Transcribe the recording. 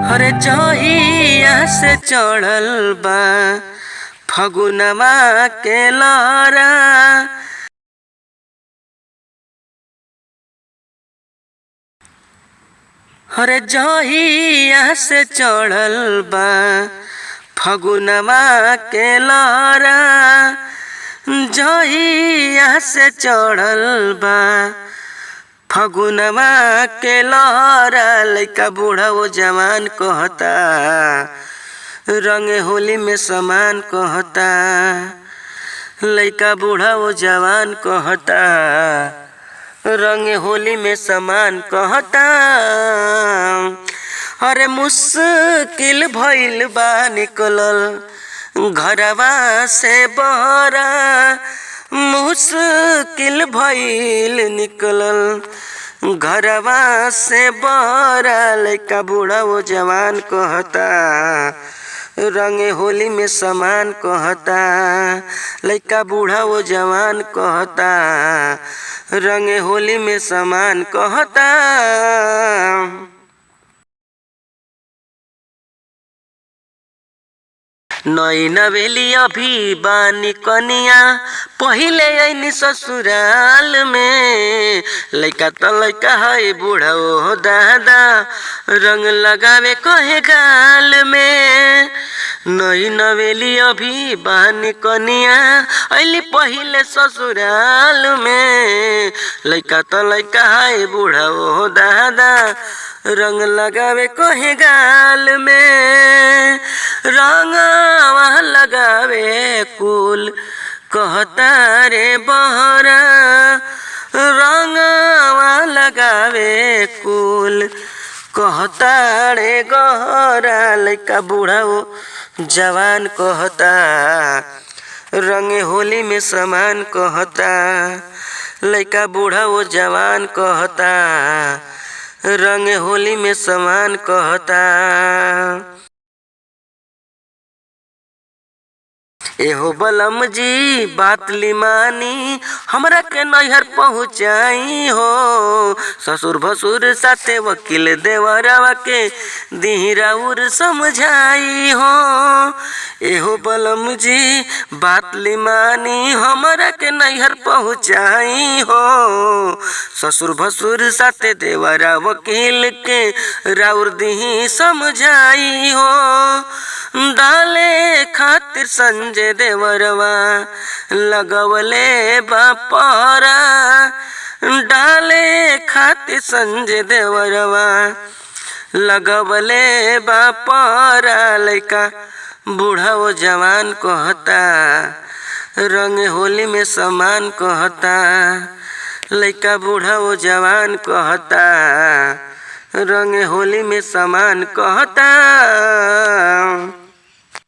हरे जहिया से चढ़ल बा फगुनवा के लहरा। हरे जहिया से चढ़ल बा फगुनवा के लहरा। जहिया से चढ़ल बा फगुनवा के लहरा। लइका बूढ़ा वो जवान कहता रंग होली में समान कहता। लइका बूढ़ा वो जवान कहता रंग होली में समान कहता। अरे मुश्किल भइल बा निकलल घरवा से बहरा। मुश्किल भइल निकलल घरवा से बहरा। लइका बूढ़ा वो जवान कहता रंग होली में समान कहता। लइका बूढ़ा वो जवान कहता रंग होली में समान कहता। नई नवेली अभी बानी कनिया पहिले आईनी ससुराल में। लइका तो लइका है बूढ़ा ओ दादा रंग लगावे कहे गाल में। नई नवेली अभी बानी कनिया अली पहिले ससुराल में। लइका तो लइका है बूढ़ा ओ दादा रंग लगावे कहे गाल में। रंगवा लगावे कुल कहता रे बहरा। रंगवा लगावे कुल कहता रे गहरा। लइका बूढ़ा वो जवान कहता रंग होली में समान कहता। लइका बूढ़ा वो जवान कहता रंग होली में समान कहता। एहो बलम जी बात लिमानी हमरा के नैहर पहुँचाई हो। ससुर भसुर साथे वकील देवरवा के दिहराउर समझाई हो। एहो बलम जी बात लिमानी हमरा के नैहर पहुँचाई हो। ससुर भसुर साथे देवरा वकील के राउर दिही समझाई हो। डाले खातिर संजय देवरवा लगवले बापरा। डाले खातिर संजय देवरवा लगवले बापरा। लइका बूढ़ा वो जवान कहता रंग होली में समान कहता। लइका बूढ़ा वो जवान कहता रंग होली में समान कहता।